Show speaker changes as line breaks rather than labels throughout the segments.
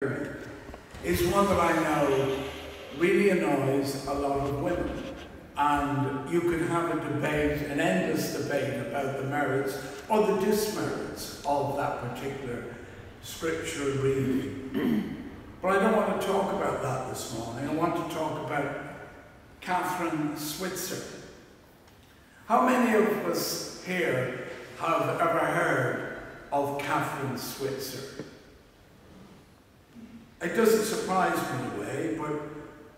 is one that I know really annoys a lot of women. And you can have a debate, an endless debate about the merits or the dismerits of that particular scripture reading. But I don't want to talk about that this morning. I want to talk about Catherine Switzer. How many of us here have ever heard of Catherine Switzer? It doesn't surprise me in a way, but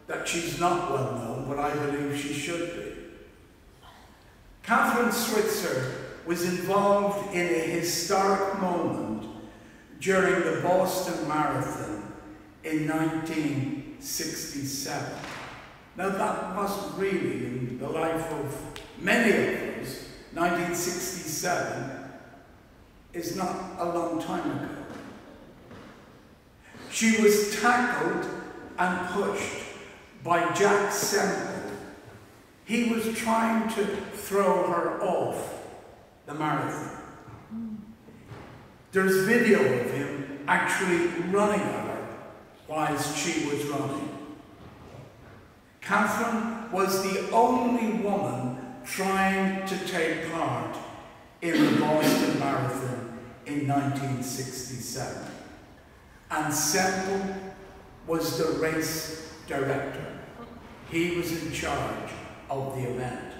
that she's not well known, but I believe she should be. Catherine Switzer was involved in a historic moment during the Boston Marathon in 1967. Now that wasn't really in the life of many of us. 1967 is not a long time ago. She was tackled and pushed by Jack Semple. He was trying to throw her off the marathon. There's video of him actually running at her whilst she was running. Catherine was the only woman trying to take part in the Boston Marathon in 1967. And Semple was the race director. He was in charge of the event.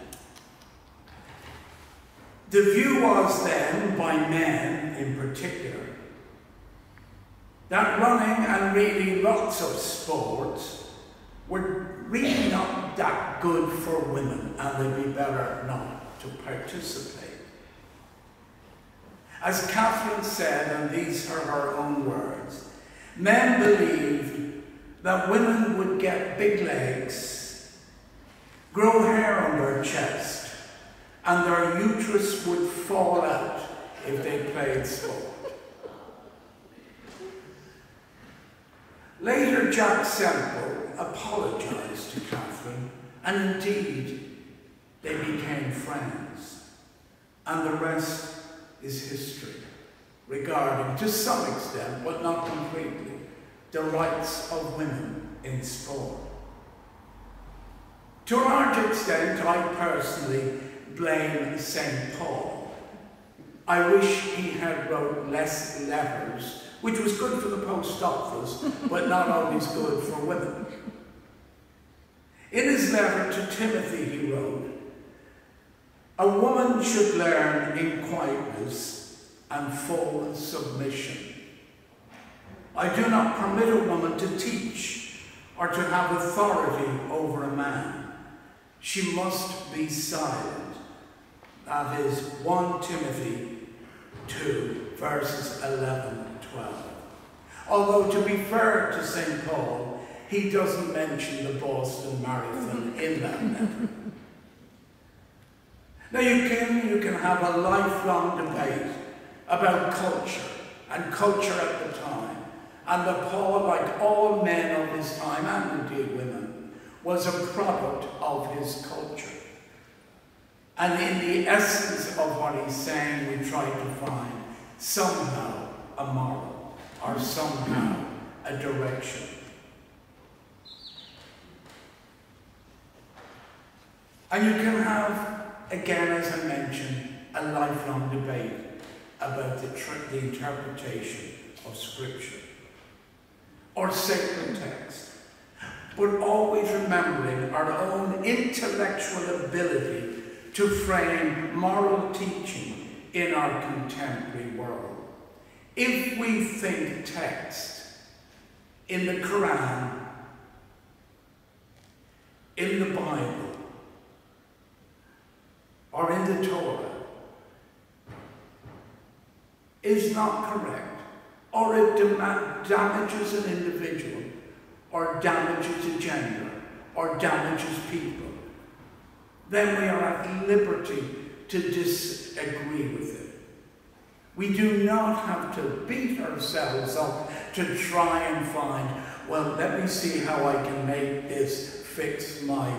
The view was then, by men in particular, that running and really lots of sports were really not that good for women, and they'd be better not to participate. As Catherine said, and these are her own words, men believed that women would get big legs, grow hair on their chest, and their uterus would fall out if they played sport. Later, Jack Semple apologized to Catherine, and indeed, they became friends. And the rest is history, regarding, to some extent, but not completely, the rights of women in sport. To a large extent, I personally blame St. Paul. I wish he had wrote less letters, which was good for the post office, but not always good for women. In his letter to Timothy, he wrote, "A woman should learn in quietness and full submission. I do not permit a woman to teach or to have authority over a man. She must be silent." That is 1 Timothy 2, verses 11 and 12. Although, to be fair to St. Paul, he doesn't mention the Boston Marathon in that letter. Now you can have a lifelong debate about culture and culture at the time, and that Paul, like all men of his time, and indeed women, was a product of his culture. And in the essence of what he's saying, we try to find somehow a moral, or somehow a direction. And you can have, again, as I mentioned, a lifelong debate about the interpretation of Scripture or sacred text, but always remembering our own intellectual ability to frame moral teaching in our contemporary world. If we think text in the Quran, in the Bible, or in the Torah, is not correct, or it damages an individual, or damages a gender, or damages people, then we are at liberty to disagree with it. We do not have to beat ourselves up to try and find, well, let me see how I can make this fit my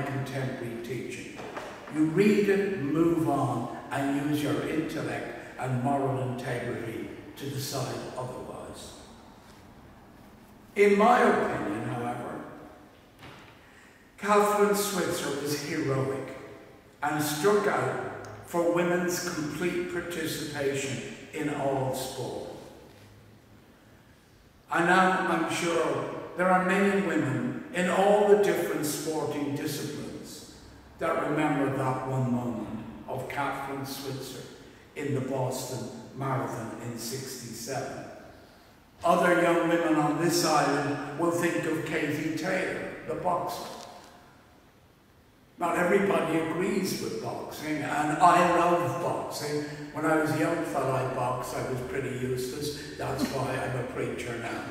contemporary teaching. You read it, move on, and use your intellect and moral integrity to decide otherwise. In my opinion, however, Catherine Switzer was heroic and struck out for women's complete participation in all sport. And now I'm sure there are many women in all the different sporting disciplines that remember that one moment of Catherine Switzer in the Boston Marathon in '67. Other young women on this island will think of Katie Taylor, the boxer. Not everybody agrees with boxing, and I love boxing. When I was a young fella, I boxed. I was pretty useless. That's why I'm a preacher now.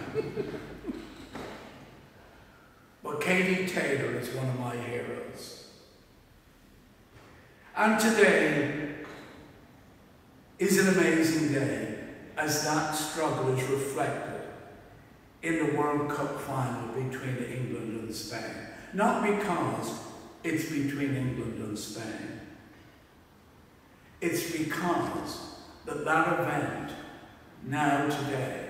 But Katie Taylor is one of my heroes. And today is an amazing day as that struggle is reflected in the World Cup final between England and Spain. Not because it's between England and Spain. It's because that event now today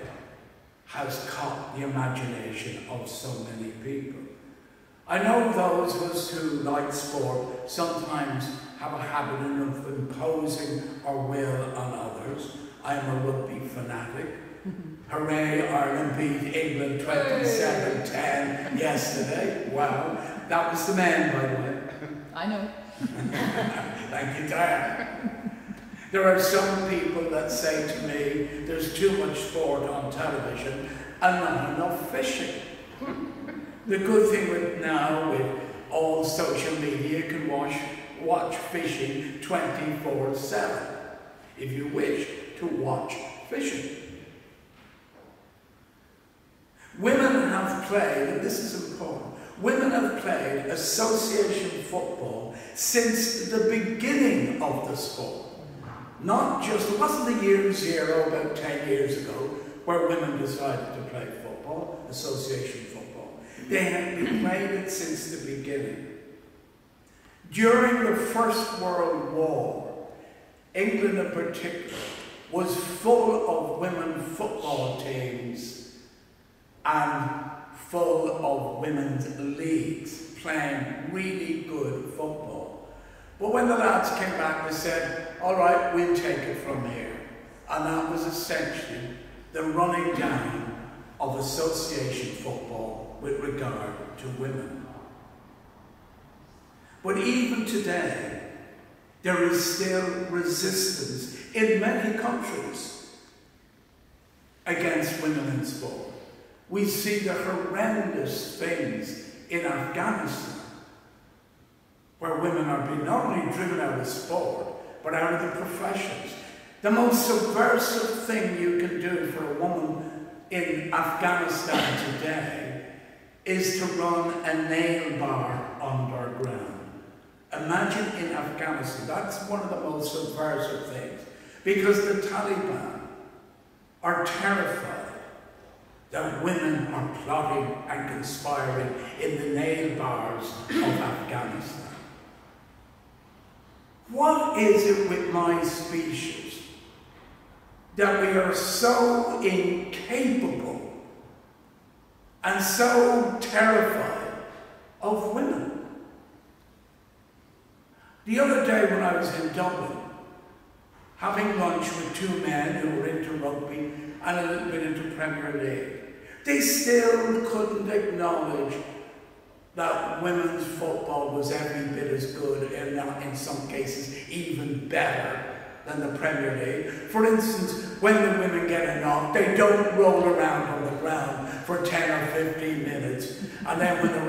has caught the imagination of so many people. I know those of us who like sport sometimes have a habit of imposing our will on others. I am a rugby fanatic. Hooray, Ireland beat England 27-10 yesterday. Wow. That was the men, by the way.
I know.
Thank you, Diane. There are some people that say to me, there's too much sport on television and not enough fishing. The good thing with all social media, you can watch fishing 24/7 if you wish to watch fishing. Women have played, and this is important, women have played association football since the beginning of the sport. Not just, it wasn't the year zero about 10 years ago where women decided to play football, association football. They have been playing it since the beginning. During the First World War, England in particular was full of women football teams and full of women's leagues playing really good football. But when the lads came back, they said, all right, we'll take it from here. And that was essentially the running down of association football with regard to women. But even today, there is still resistance in many countries against women in sport. We see the horrendous things in Afghanistan, where women are being not only driven out of sport, but out of the professions. The most subversive thing you can do for a woman in Afghanistan today is to run a nail bar underground. Imagine in Afghanistan, that's one of the most subversive things, because the Taliban are terrified that women are plotting and conspiring in the nail bars of Afghanistan. What is it with my species that we are so incapable and so terrified of women? The other day when I was in Dublin, having lunch with two men who were into rugby and a little bit into Premier League, they still couldn't acknowledge that women's football was every bit as good, and in some cases even better than the Premier League. For instance, when the women get a knock, they don't roll around on the ground for 10 or 15 minutes, and then when the